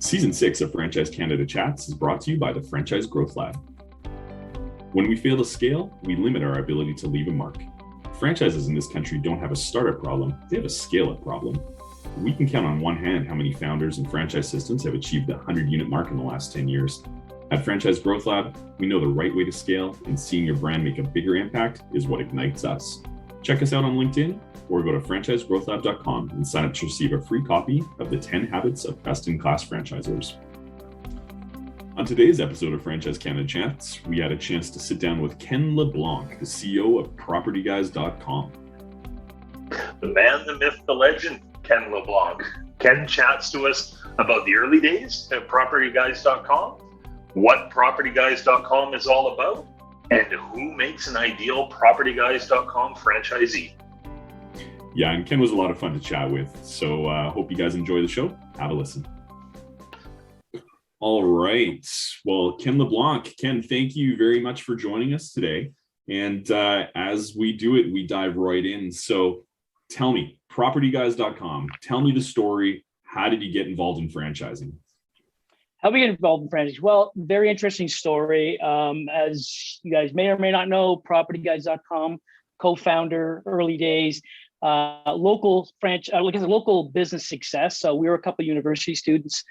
Season 6 of Franchise Canada Chats is brought to you by the Franchise Growth Lab. When we fail to scale, we limit our ability to leave a mark. Franchises in this country don't have a startup problem, they have a scale-up problem. We can count on one hand how many founders and franchise systems have achieved the 100-unit mark in the last 10 years. At Franchise Growth Lab, we know the right way to scale, and seeing your brand make a bigger impact is what ignites us. Check us out on LinkedIn or go to franchisegrowthlab.com and sign up to receive a free copy of the 10 Habits of Best-in-Class Franchisors. On today's episode of Franchise Canada Chats, we had a chance to sit down with Ken LeBlanc, the CEO of PropertyGuys.com. The man, the myth, the legend, Ken LeBlanc. Ken chats to us about the early days at PropertyGuys.com, what PropertyGuys.com is all about, and who makes an ideal PropertyGuys.com franchisee. Yeah, and Ken was a lot of fun to chat with, so hope you guys enjoy the show. Have a listen. All right. Well, Ken LeBlanc, Ken, thank you very much for joining us today. And as we do it, we dive right in. So tell me, PropertyGuys.com, tell me the story. How did you get involved in franchising? How we get involved in franchising? Well, very interesting story. As you guys may or may not know, PropertyGuys.com, co-founder, early days, local business success. So we were a couple of university students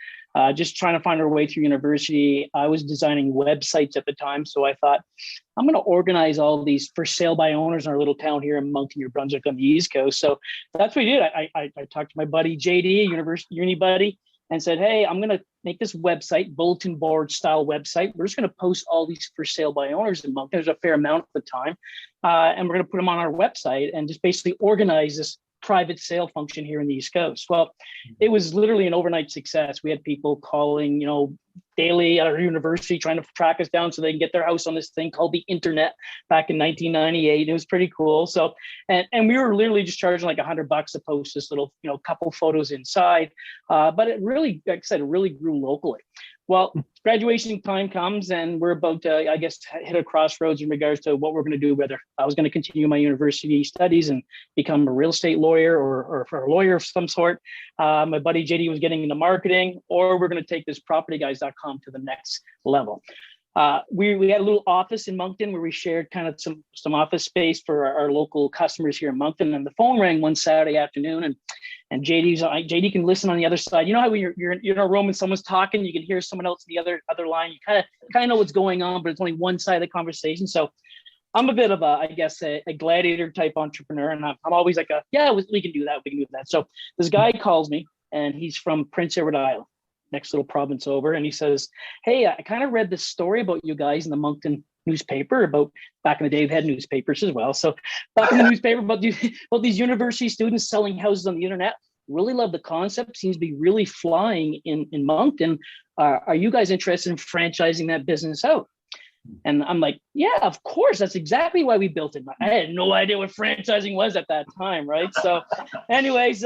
just trying to find our way through university. I was designing websites at the time. So I thought, I'm going to organize all these for sale by owners in our little town here in Moncton, New Brunswick on the East Coast. So that's what I did. I talked to my buddy, JD, uni buddy, and said, hey, I'm going to make this website, bulletin board style website. We're just going to post all these for sale by owners in Moncton. There's a fair amount at the time. And we're going to put them on our website and just basically organize this private sale function here in the East Coast. Well, it was literally an overnight success. We had people calling, daily at our university trying to track us down so they can get their house on this thing called the internet back in 1998. It was pretty cool. So, and we were literally just charging like $100 to post this little, couple photos inside. But it really, like I said, it really grew locally. Well, graduation time comes and we're about to, hit a crossroads in regards to what we're going to do, whether I was going to continue my university studies and become a real estate lawyer or for a lawyer of some sort. My buddy JD was getting into marketing, or we're going to take this PropertyGuys.com to the next level. We had a little office in Moncton where we shared kind of some office space for our local customers here in Moncton. And the phone rang one Saturday afternoon, and JD can listen on the other side. You know how when you're in a room and someone's talking, you can hear someone else in the other line. You kind of know what's going on, but it's only one side of the conversation. So I'm a bit of a gladiator type entrepreneur, and I'm always like, we can do that. We can do that. So this guy calls me, and he's from Prince Edward Island, next little province over. And he says, hey, I kind of read this story about you guys in the Moncton newspaper about back in the day, we had newspapers as well. So back in the newspaper about these university students selling houses on the internet. Really love the concept. Seems to be really flying in Moncton. Are you guys interested in franchising that business out? And I'm like, yeah, of course. That's exactly why we built it. I had no idea what franchising was at that time, right? So anyways,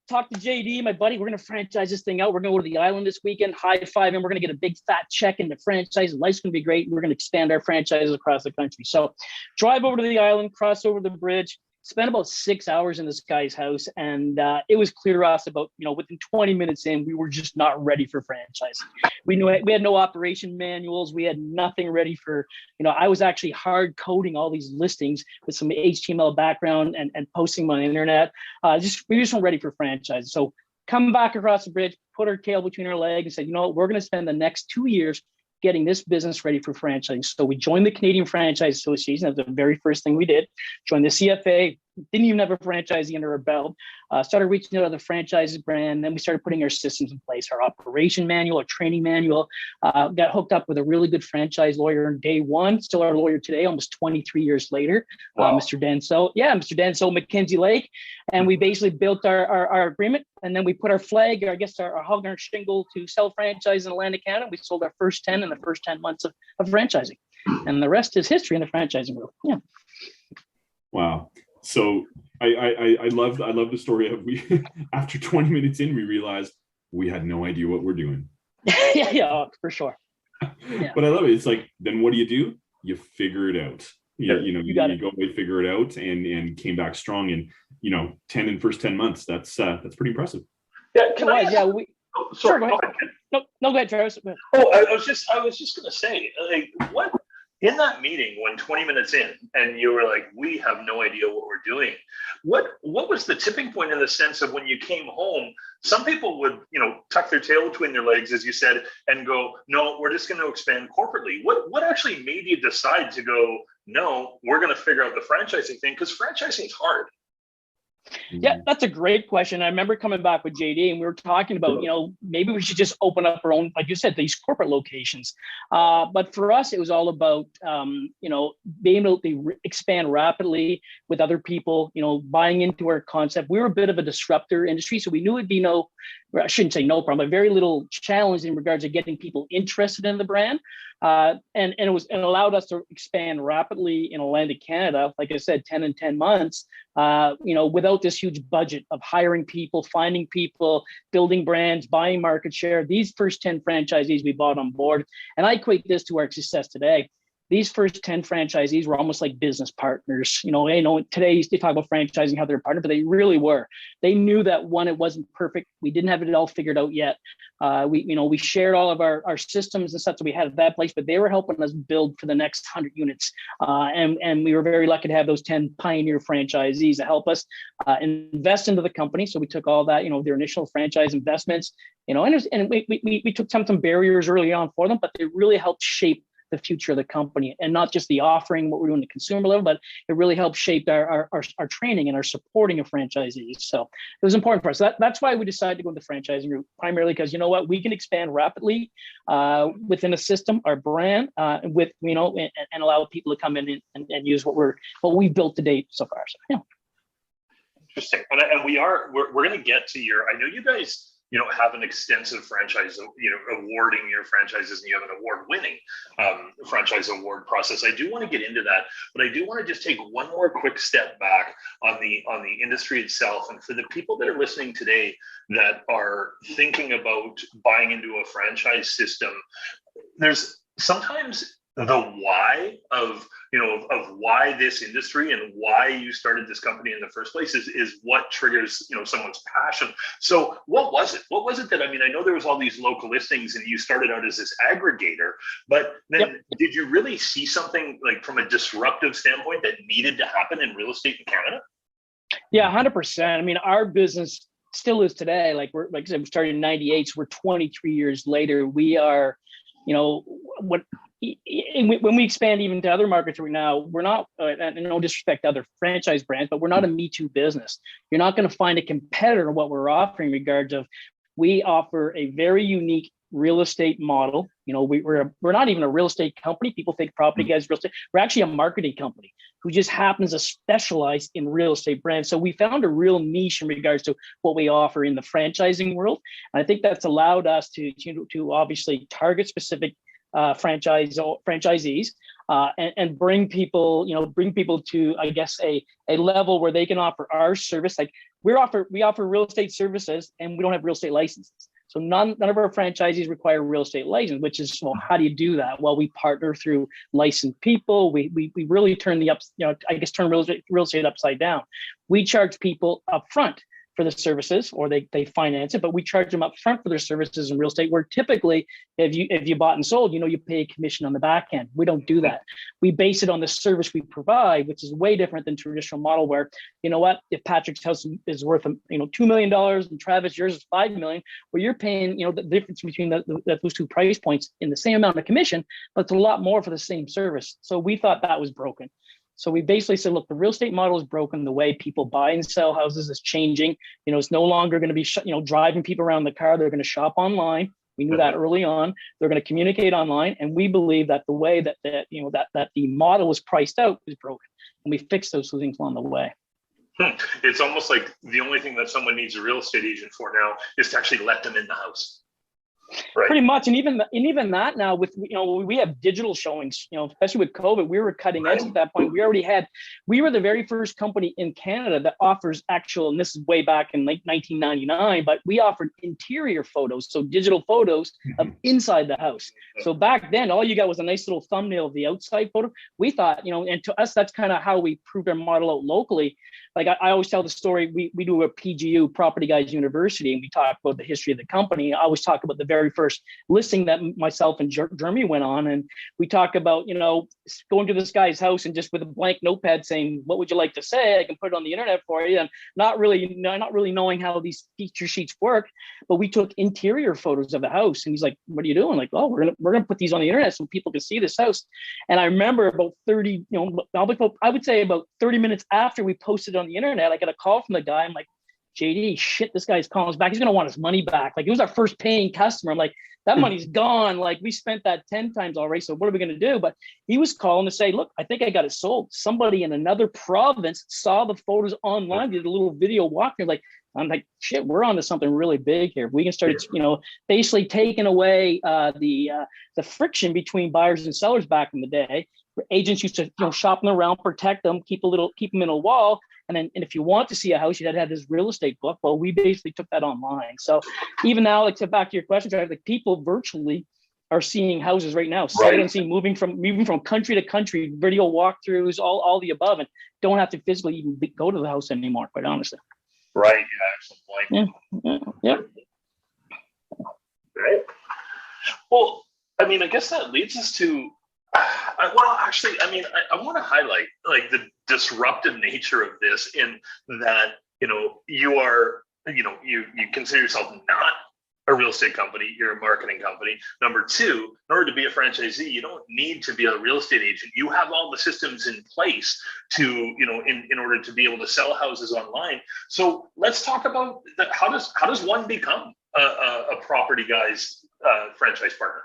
talked to JD, my buddy. We're going to franchise this thing out. We're going to go to the island this weekend, high five, and we're going to get a big fat check in the franchise. Life's going to be great. We're going to expand our franchises across the country. So drive over to the island, cross over the bridge, spent about 6 hours in this guy's house. And it was clear to us about, within 20 minutes in, we were just not ready for franchising. We had no operation manuals. We had nothing ready for, I was actually hard coding all these listings with some HTML background and posting them on the internet. We just weren't ready for franchising. So come back across the bridge, put our tail between our legs and said, we're going to spend the next 2 years getting this business ready for franchising. So we joined the Canadian Franchise Association. That was the very first thing we did. Joined the CFA, didn't even have a franchisee under our belt. Started reaching out to the franchise brand. Then we started putting our systems in place, our operation manual, our training manual. Got hooked up with a really good franchise lawyer on day one. Still our lawyer today, almost 23 years later. Wow. Mr. Denso, Mackenzie Lake. And we basically built our agreement. And then we put our flag, our hug and our shingle to sell franchise in Atlantic Canada. We sold our first 10 in the first 10 months of franchising. And the rest is history in the franchising world. Yeah. Wow. So I love the story of we after 20 minutes in, we realized we had no idea what we're doing. yeah, for sure. Yeah. But I love it. It's like, then what do? You figure it out. You go away, figure it out, and came back strong. And 10 in first 10 months. That's pretty impressive. Yeah, Oh, sorry, Sure, go ahead. No, go ahead, Travis. Oh, I was just going to say, like, what in that meeting when 20 minutes in, and you were like, "We have no idea what we're doing." What was the tipping point in the sense of when you came home? Some people would, tuck their tail between their legs, as you said, and go, "No, we're just going to expand corporately." What actually made you decide to go, "No, we're going to figure out the franchising thing," because franchising is hard. Yeah, that's a great question. I remember coming back with JD and we were talking about, maybe we should just open up our own, like you said, these corporate locations. But for us, it was all about, being able to expand rapidly with other people, buying into our concept. We were a bit of a disruptor industry, so we knew it'd be I shouldn't say no problem, but very little challenge in regards to getting people interested in the brand. And it allowed us to expand rapidly in Atlantic Canada, like I said, 10 in 10 months, without this huge budget of hiring people, finding people, building brands, buying market share. These first 10 franchisees we bought on board, and I equate this to our success today. These first 10 franchisees were almost like business partners. Today they talk about franchising, how they're a partner, but they really were. They knew that one, it wasn't perfect. We didn't have it all figured out yet. We shared all of our systems and stuff that we had at that place, but they were helping us build for the next 100 units. And we were very lucky to have those 10 pioneer franchisees to help us invest into the company. So we took all that, their initial franchise investments, and we took some barriers early on for them, but they really helped shape the future of the company, and not just the offering, what we're doing at the consumer level, but it really helped shape our training and our supporting of franchisees. So it was important for us. That's why we decided to go the franchising route, primarily because we can expand rapidly within a system, our brand, and allow people to come in and use what we've built to date so far. So yeah. Interesting. And we're going to get to I know you guys have an extensive franchise, awarding your franchises, and you have an award-winning franchise award process. I do want to get into that, but I do want to just take one more quick step back on the industry itself. And for the people that are listening today that are thinking about buying into a franchise system, there's sometimes the why of why this industry and why you started this company in the first place is what triggers someone's passion. So what was it that, I know there was all these local listings and you started out as this aggregator, but then Did you really see something like from a disruptive standpoint that needed to happen in real estate in Canada? Yeah, 100%. Our business still is today. Like I said, we started in 98, so we're 23 years later. We are, when we expand even to other markets right now, we're not, no disrespect to other franchise brands, but we're not a Me Too business. You're not going to find a competitor in what we're offering in regards of, we offer a very unique real estate model. We're not even a real estate company. People think property guys real estate. We're actually a marketing company who just happens to specialize in real estate brands. So we found a real niche in regards to what we offer in the franchising world. And I think that's allowed us to obviously target specific franchisees and bring people to, I guess, a level where they can offer our service. Like we offer real estate services, and we don't have real estate licenses. So none of our franchisees require a real estate license, which is, well, how do you do that? Well, we partner through licensed people. We really turn turn real estate upside down. We charge people up front for the services, or they finance it, but we charge them up front for their services in real estate, where typically if you bought and sold, you pay a commission on the back end. We don't do that. We base it on the service we provide, which is way different than traditional model where, if Patrick's house is worth $2 million and Travis, yours is $5 million, well, you're paying, the difference between those two price points in the same amount of commission, but it's a lot more for the same service. So we thought that was broken. So we basically said, look, the real estate model is broken. The way people buy and sell houses is changing. It's no longer going to be, driving people around the car. They're going to shop online. We knew that early on. They're going to communicate online. And we believe that the way that the model was priced out is broken. And we fixed those things along the way. It's almost like the only thing that someone needs a real estate agent for now is to actually let them in the house. Right. Pretty much, and even that now with we have digital showings, especially with COVID, we were cutting edge at that point. We were the very first company in Canada that offers actual, and this is way back in like 1999, but we offered interior photos, so digital photos of inside the house. So back then, all you got was a nice little thumbnail of the outside photo. We thought, and to us, that's kind of how we proved our model out locally. like I always tell the story, we do a PGU, Property Guys University, and we talk about the history of the company. I always talk about the very first listing that myself and Jeremy went on. And we talk about, going to this guy's house and just with a blank notepad saying, what would you like to say? I can put it on the internet for you. And not really knowing how these feature sheets work, but we took interior photos of the house. And he's like, what are you doing? Like, oh, we're gonna put these on the internet so people can see this house. And I remember about 30, I would say about 30 minutes after we posted on the internet, I got a call from the guy. I'm like, JD, shit, this guy's calling us back. He's going to want his money back. Like, it was our first paying customer. I'm like, that money's gone. Like, we spent that 10 times already. So what are we going to do? But he was calling to say, look, I think I got it sold. Somebody in another province saw the photos online, did a little video walkthrough. Like, I'm like, shit, we're onto something really big here. We can start, basically taking away the friction between buyers and sellers back in the day. Agents used to, shop them around, protect them, keep them in a wall. And if you want to see a house, you had to have this real estate book. Well, we basically took that online. So even now, like, to back to your question, like, people virtually are seeing houses right now, sight unseen, moving from country to country, video walkthroughs, all the above, and don't have to physically even go to the house anymore, quite honestly. Right. Yeah, excellent point. Yeah. Right. Well, I mean, I guess that leads us to, I want to highlight like the disruptive nature of this, in that, you are, you consider yourself not a real estate company, you're a marketing company. Number two, in order to be a franchisee, you don't need to be a real estate agent. You have all the systems in place to, in order to be able to sell houses online. So let's talk about how does one become a Property Guys franchise partner?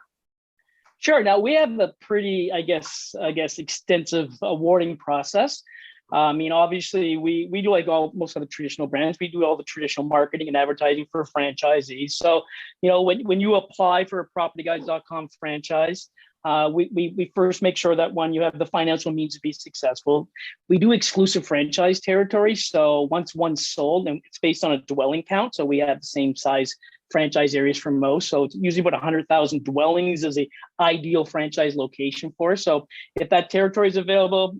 Sure. Now we have a pretty, I guess, extensive awarding process. Obviously, we do like most of the traditional brands. We do all the traditional marketing and advertising for franchisees. So, when you apply for a PropertyGuys.com franchise, we first make sure that one, you have the financial means to be successful. We do exclusive franchise territory. So once one's sold, and it's based on a dwelling count, so we have the same size franchise areas for most. So it's usually about 100,000 dwellings is a ideal franchise location for us. So if that territory is available,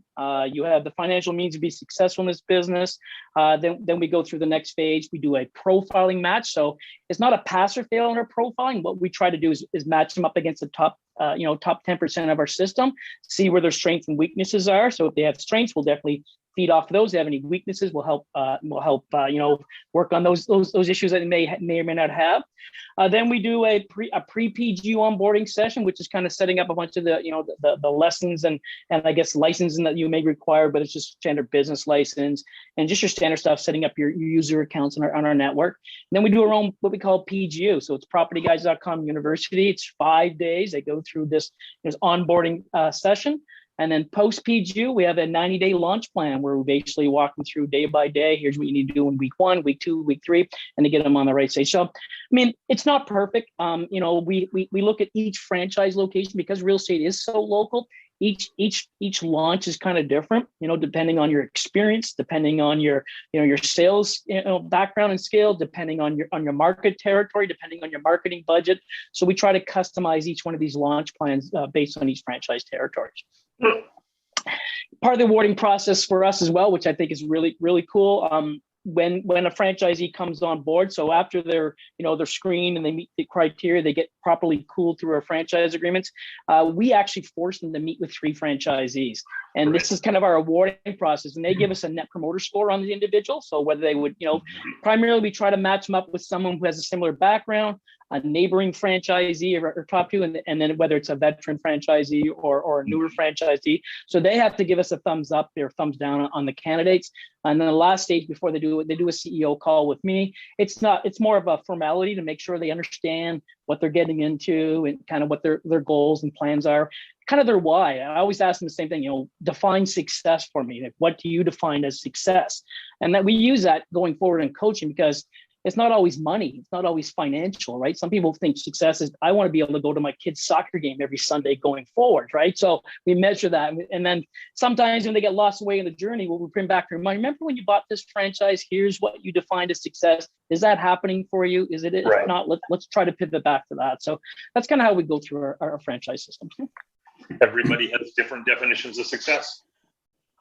you have the financial means to be successful in this business. Then we go through the next phase. We do a profiling match. So it's not a pass or fail in our profiling. What we try to do is match them up against the top 10% of our system, see where their strengths and weaknesses are. So if they have strengths, we'll definitely feed off of those. If they have any weaknesses, we'll help work on those issues that they may or may not have. Then we do a pre-PGU onboarding session, which is kind of setting up a bunch of the lessons and I guess licensing that you may require, but it's just standard business license and just your standard stuff, setting up your user accounts on our network. And then we do our own what we call PGU. So it's PropertyGuys.com University. It's 5 days. They go through this onboarding session. And then post PGU, we have a 90-day launch plan where we basically walk them through day by day. Here's what you need to do in week 1, week 2, week 3, and to get them on the right stage. So, it's not perfect. We look at each franchise location because real estate is so local. Each launch is kind of different, depending on your experience, depending on your sales, background and scale, depending on your market territory, depending on your marketing budget. So we try to customize each one of these launch plans based on each franchise territories. Part of the awarding process for us as well, which I think is really, really cool. When a franchisee comes on board, so after they're screened and they meet the criteria, they get properly cooled through our franchise agreements. We actually force them to meet with 3 franchisees, and this is kind of our awarding process. And they give us a net promoter score on the individual. So whether they would, primarily we try to match them up with someone who has a similar background, a neighboring franchisee or top 2, and then whether it's a veteran franchisee or a newer franchisee. So they have to give us a thumbs up or thumbs down on the candidates. And then the last stage before they do a CEO call with me. It's more of a formality to make sure they understand what they're getting into and kind of what their goals and plans are, kind of their why. I always ask them the same thing, define success for me. Like, what do you define as success? And that we use that going forward in coaching, because it's not always money. It's not always financial, right? Some people think success is, I want to be able to go to my kid's soccer game every Sunday going forward, right? So we measure that. And then sometimes when they get lost away in the journey, we'll bring back to remind, remember when you bought this franchise, here's what you defined as success. Is that happening for you? Is it? Right. If not, let's try to pivot back to that. So that's kind of how we go through our franchise system. Everybody has different definitions of success.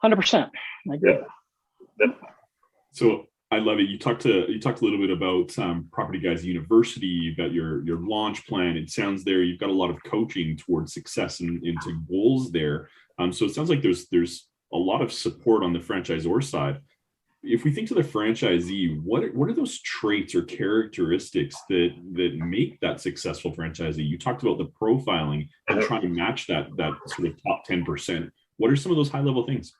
100%. I agree. Yep. So I love it. You talked a little bit about Property Guys University. You've got your launch plan. It sounds there you've got a lot of coaching towards success and into goals there. So it sounds like there's a lot of support on the franchisor side. If we think to the franchisee, what are those traits or characteristics that make that successful franchisee? You talked about the profiling and trying to match that sort of top 10%. What are some of those high level things?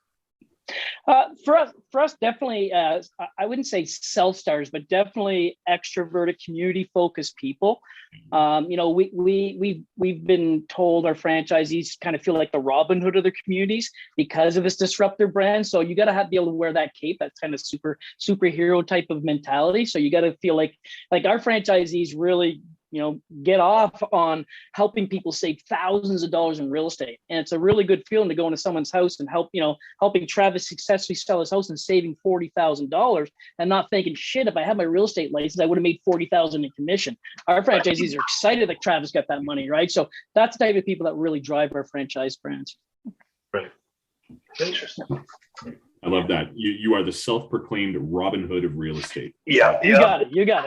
For us, definitely, I wouldn't say self-starters, but definitely extroverted, community-focused people. We've been told our franchisees kind of feel like the Robin Hood of their communities because of this disruptor brand. So you got to be able to wear that cape. That's kind of superhero type of mentality. So you got to feel like our franchisees really get off on helping people save thousands of dollars in real estate. And it's a really good feeling to go into someone's house and helping Travis successfully sell his house and saving $40,000 and not thinking, shit, if I had my real estate license, I would have made $40,000 in commission. Our franchisees are excited that Travis got that money, right? So that's the type of people that really drive our franchise brands. Right. Interesting. I love that. You are the self-proclaimed Robin Hood of real estate. Yeah. You got it. Yeah.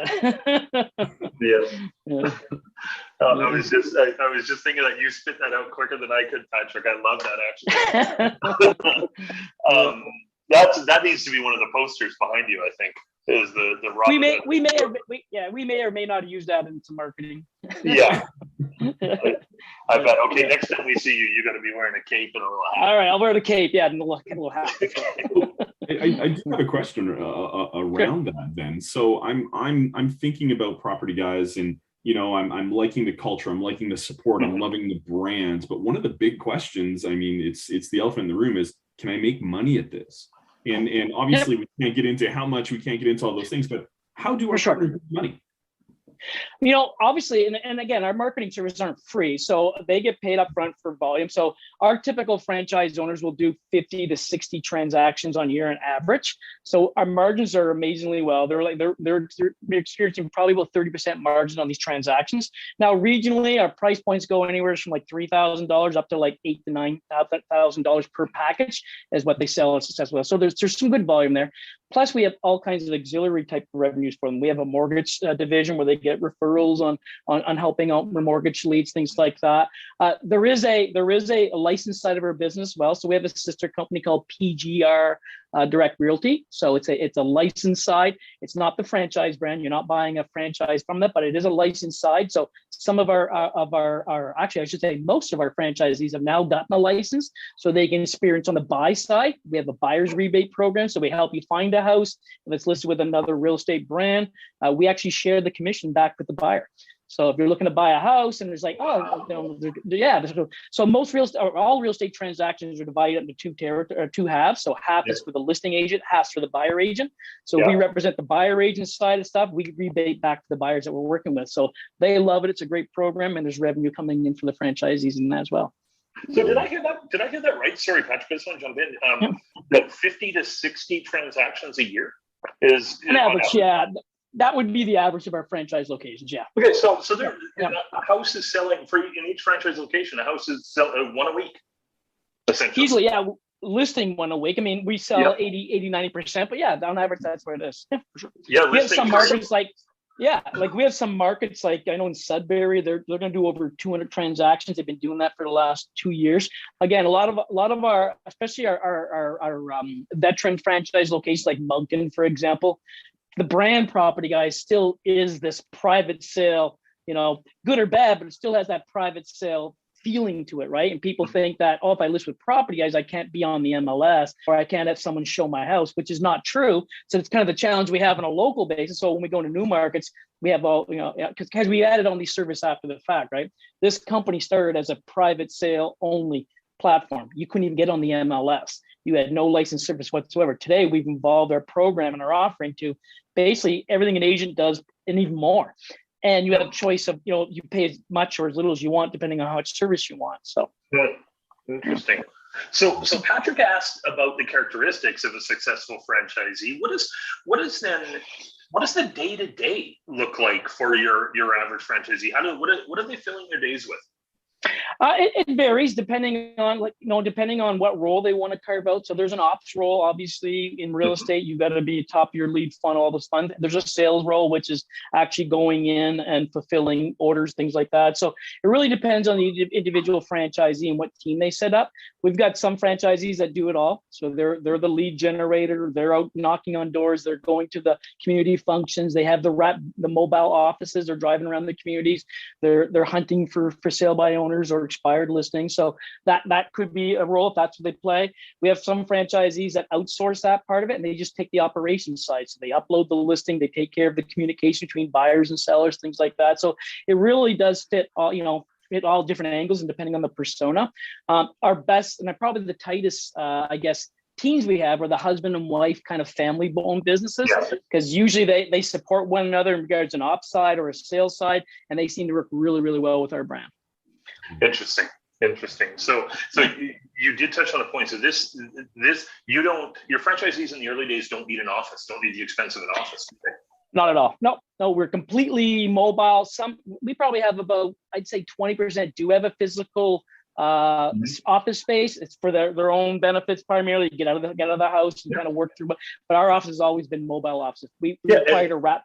I was just thinking that you spit that out quicker than I could, Patrick. I love that actually. That needs to be one of the posters behind you, I think. Is the Robin Hood. We may or may not use that in some marketing. Yeah. I bet. Okay, next time we see you, you got to be wearing a cape and a little hat. All right, I'll wear the cape. Yeah, and a little hat. I do have a question around that then. So I'm thinking about Property Guys, and I'm liking the culture, I'm liking the support, I'm loving the brands. But one of the big questions, I mean, it's the elephant in the room, is can I make money at this? And obviously we can't get into how much, we can't get into all those things, but how do our partners make money? Obviously, and again, our marketing services aren't free, so they get paid up front for volume. So our typical franchise owners will do 50 to 60 transactions on year on average. So our margins are amazingly well. They're experiencing probably about 30% margin on these transactions. Now, regionally, our price points go anywhere from like $3,000 up to like $8,000 to $9,000 per package is what they sell as successful. So there's some good volume there. Plus, we have all kinds of auxiliary type of revenues for them. We have a mortgage division where they get referrals on helping out mortgage leads, things like that. There is a licensed side of our business as well. So we have a sister company called PGR Direct Realty. So it's a licensed side. It's not the franchise brand. You're not buying a franchise from that, but it is a licensed side. So some of our actually, I should say most of our franchisees have now gotten a license so they can experience on the buy side. We have a buyer's rebate program. So we help you find a house if it's listed with another real estate brand. We actually share the commission back with the buyer. So if you're looking to buy a house and there's like, so most all real estate transactions are divided into two halves. So half is for the listing agent, half for the buyer agent. So we represent the buyer agent side of stuff. We rebate back to the buyers that we're working with. So they love it. It's a great program, and there's revenue coming in for the franchisees in that as well. So did I hear that right? Sorry, Patrick, I just want to jump in. That 50 to 60 transactions a year is an average. Yeah. That would be the average of our franchise locations, yeah. Okay, so there, a house is selling in each franchise location. A house is selling one a week, essentially. Easily, yeah. Listing one a week. I mean, we sell 80, 90%, but yeah, on average, that's where it is. Yeah, for sure. Yeah, we have some markets we have some markets like I know in Sudbury, they're going to do over 200 transactions. They've been doing that for the last 2 years. Again, a lot of our, especially our veteran franchise locations like Moncton, for example. The brand Property Guys still is this private sale, good or bad, but it still has that private sale feeling to it, right? And people think that, if I list with Property Guys, I can't be on the MLS or I can't have someone show my house, which is not true. So it's kind of the challenge we have on a local basis. So when we go into new markets, we have all, because we added on these services after the fact, right? This company started as a private sale only platform. You couldn't even get on the MLS. You had no license service whatsoever. Today, we've evolved our program and our offering to basically everything an agent does and even more. And you have a choice of, you pay as much or as little as you want, depending on how much service you want. So interesting. So Patrick asked about the characteristics of a successful franchisee. What does the day-to-day look like for your average franchisee? What are they filling their days with? It varies depending on depending on what role they want to carve out. So there's an ops role, obviously in real estate, you've got to be top of your lead funnel, all this fun. There's a sales role, which is actually going in and fulfilling orders, things like that. So it really depends on the individual franchisee and what team they set up. We've got some franchisees that do it all. So they're the lead generator. They're out knocking on doors. They're going to the community functions. They have the mobile offices. They're driving around the communities. They're hunting for sale by owners or expired listings. So that could be a role if that's what they play. We have some franchisees that outsource that part of it, and they just take the operations side. So they upload the listing, they take care of the communication between buyers and sellers, things like that. So it really does fit all different angles and depending on the persona. Our best and probably the tightest, teams we have are the husband and wife kind of family-owned businesses, because usually they support one another in regards to an ops side or a sales side, and they seem to work really, really well with our brand. Interesting. So you did touch on a point. So your franchisees in the early days don't need an office, don't need the expense of an office. Not at all. No, we're completely mobile. We probably have about, I'd say 20% do have a physical office space. It's for their own benefits primarily, get out of the house and kind of work through. But our office has always been mobile offices. We acquired a wrap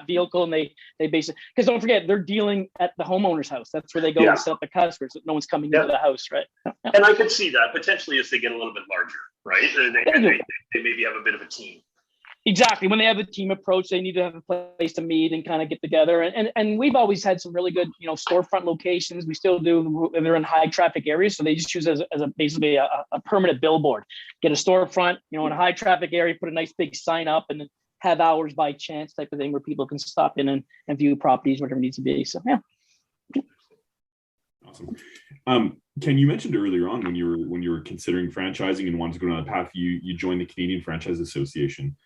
vehicle, and they basically, because don't forget, they're dealing at the homeowner's house. That's where they go to set up the customers. So no one's coming into the house, right? And I could see that potentially as they get a little bit larger, right? They maybe have a bit of a team. Exactly. When they have a team approach, they need to have a place to meet and kind of get together. And we've always had some really good, storefront locations. We still do. They're in high traffic areas, so they just use it as basically a permanent billboard. Get a storefront, in a high traffic area, put a nice big sign up, and then have hours by chance type of thing where people can stop in and view properties, whatever it needs to be. So yeah. Awesome. Ken, you mentioned earlier on when you were considering franchising and wanted to go down that path, you joined the Canadian Franchise Association.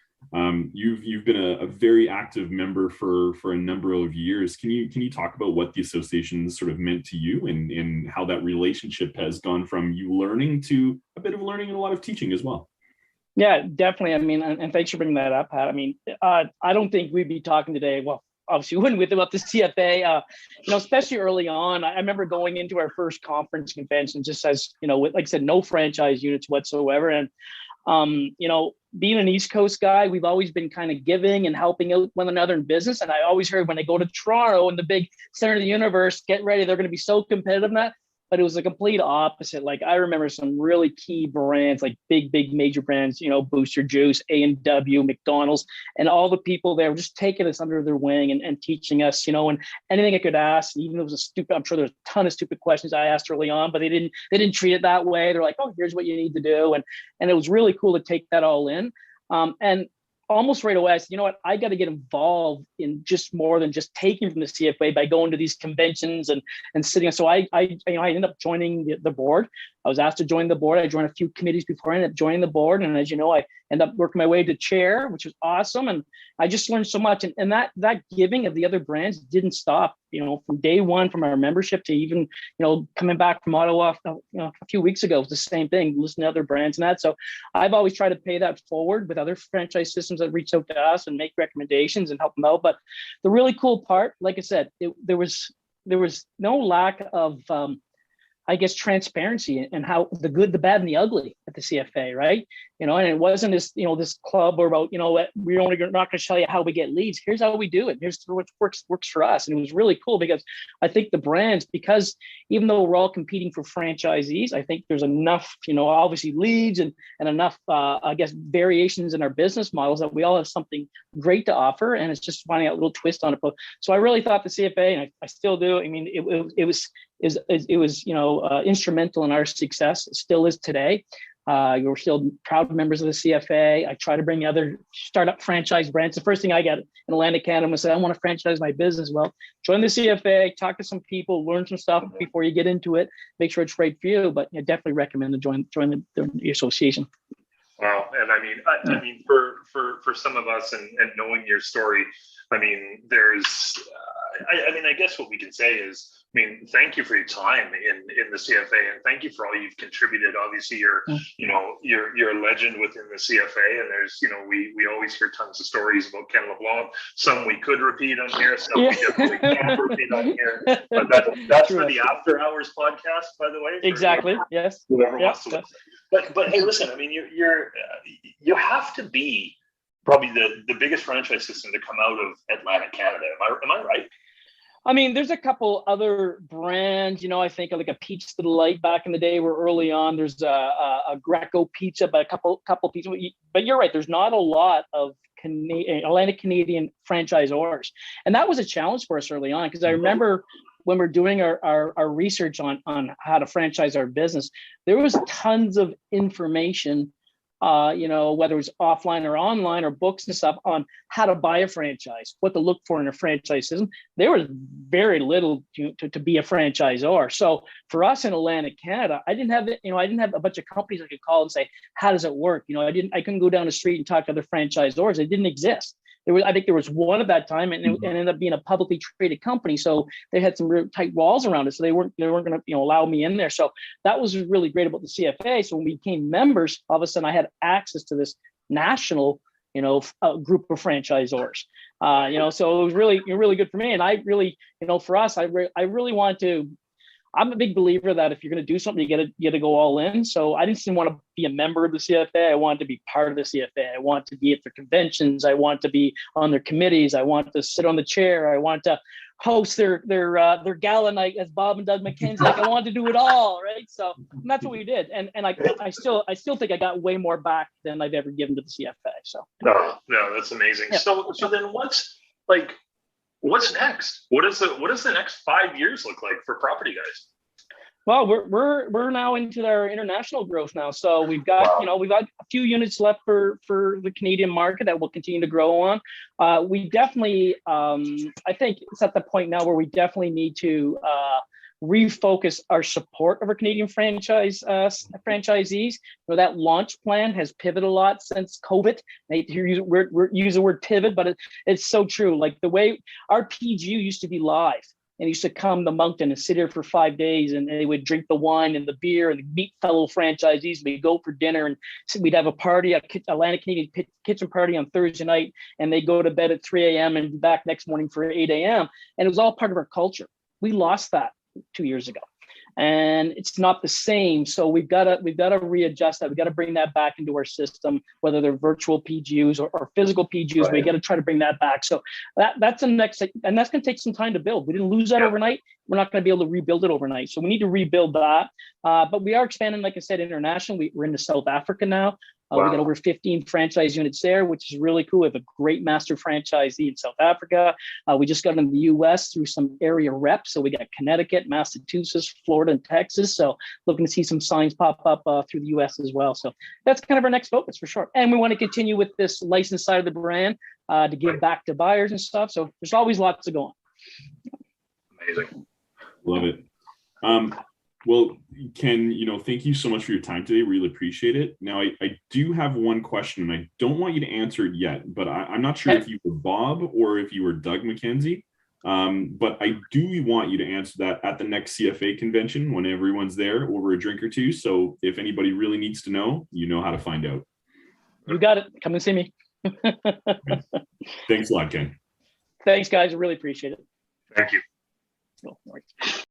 You've been a very active member for a number of years. Can you talk about what the association sort of meant to you and how that relationship has gone from you learning to a bit of learning and a lot of teaching as well? Yeah, definitely. I mean, and thanks for bringing that up, Pat. I mean, I don't think we'd be talking today. Well, obviously, we wouldn't about the CFA. Especially early on. I remember going into our first conference convention, just as with, like I said, no franchise units whatsoever, and being an East Coast guy, we've always been kind of giving and helping out one another in business. And I always heard when they go to Toronto and the big center of the universe, get ready, they're going to be so competitive in that. But it was the complete opposite. Like I remember some really key brands, like big major brands, Booster Juice, A&W, McDonald's, and all the people there were just taking us under their wing and teaching us, and anything I could ask. Even if it was I'm sure there's a ton of stupid questions I asked early on, but they didn't treat it that way. They're like, oh, here's what you need to do. And it was really cool to take that all in. And almost right away, I said, you know what, I got to get involved in just more than just taking from the CFA by going to these conventions and sitting. So I ended up joining the board. I was asked to join the board. I joined a few committees before I ended up joining the board. And as you know, I ended up working my way to chair, which was awesome. And I just learned so much. And that giving of the other brands didn't stop, from day one, from our membership to even, coming back from Ottawa, a few weeks ago, it was the same thing, listening to other brands and that. So I've always tried to pay that forward with other franchise systems that reach out to us and make recommendations and help them out. But the really cool part, like I said, there was no lack of, transparency and how the good, the bad, and the ugly at the CFA, right? And it wasn't this club or about, we're not going to tell you how we get leads. Here's how we do it. Here's what works for us. And it was really cool because I think the brands, because even though we're all competing for franchisees, I think there's enough, obviously leads and enough, variations in our business models that we all have something great to offer. And it's just finding out a little twist on it. So I really thought the CFA, and I still do. I mean, it was instrumental in our success. It still is today. We're still proud members of the CFA. I try to bring other startup franchise brands. The first thing I get in Atlantic Canada was say, I want to franchise my business. Well, join the CFA, talk to some people, learn some stuff before you get into it. Make sure it's right for you. But definitely recommend to join the association. Wow, and I mean, for for some of us, and knowing your story, I mean, there's, I guess what we can say is, I mean, thank you for your time in the CFA, and thank you for all you've contributed. Obviously, you're a legend within the CFA, and there's, we always hear tons of stories about Ken LeBlanc. Some we could repeat on here, some we definitely can't repeat on here. But that's for the After Hours podcast, by the way. Exactly. Yes. Whoever wants to listen. But hey, listen, I mean, you have to be probably the biggest franchise system to come out of Atlantic, Canada. Am I right? I mean, there's a couple other brands, I think like a Pizza Delight back in the day were early on. There's a Greco Pizza, but a couple pizza. But you're right. There's not a lot of Atlantic Canadian franchisors. And that was a challenge for us early on, because I remember when we're doing our research on how to franchise our business, there was tons of information, whether it was offline or online or books and stuff on how to buy a franchise, what to look for in a franchise system. There was very little to be a franchisor. So for us in Atlantic Canada, I didn't have a bunch of companies I could call and say, how does it work? I couldn't go down the street and talk to other franchisors. It didn't exist. I think there was one at that time, and it ended up being a publicly traded company. So they had some real tight walls around it. So they weren't going to, allow me in there. So that was really great about the CFA. So when we became members, all of a sudden I had access to this national, group of franchisors. So it was really good for me. And I really, for us, I really want to. I'm a big believer that if you're going to do something, you got to go all in. So I didn't want to be a member of the CFA. I wanted to be part of the CFA. I want to be at their conventions. I want to be on their committees. I want to sit on the chair. I want to host their gala night as Bob and Doug McKenzie. Like, I wanted to do it all, right? So that's what we did. And I still think I got way more back than I've ever given to the CFA. So no, that's amazing. Yeah. So then what's next? What does the next 5 years look like for Property Guys? Well, we're now into our international growth now. So we've got a few units left for the Canadian market that we'll continue to grow on. We definitely, I think it's at the point now where we definitely need to refocus our support of our Canadian franchisees. That launch plan has pivoted a lot since COVID. I hate to use the word pivot, but it's so true. Like the way our PGU used to be live, and used to come to Moncton and sit here for 5 days, and they would drink the wine and the beer and meet fellow franchisees. We'd go for dinner, and we'd have a party, Atlantic Canadian kitchen party on Thursday night, and they'd go to bed at 3 a.m. and be back next morning for 8 a.m. And it was all part of our culture. We lost that 2 years ago, and it's not the same. So we've got to readjust that. We've got to bring that back into our system, whether they're virtual PGUs or physical PGUs. Right. We got to try to bring that back. So that's the next, and that's going to take some time to build. We didn't lose that overnight. We're not going to be able to rebuild it overnight. So we need to rebuild that. But we are expanding, like I said, internationally. We're into South Africa now. We got over 15 franchise units there, which is really cool. We have a great master franchisee in South Africa. We just got in the U.S. through some area reps. So we got Connecticut, Massachusetts, Florida, and Texas. So looking to see some signs pop up through the U.S. as well. So that's kind of our next focus for sure. And we want to continue with this license side of the brand to give back to buyers and stuff. So there's always lots to go on. Amazing. Love it. Well, Ken, thank you so much for your time today. Really appreciate it. Now, I do have one question, and I don't want you to answer it yet, but I'm not sure if you were Bob or if you were Doug McKenzie. But I do want you to answer that at the next CFA convention when everyone's there over a drink or two. So if anybody really needs to know, you know how to find out. You got it. Come and see me. Thanks a lot, Ken. Thanks, guys. I really appreciate it. Thank you. No worries.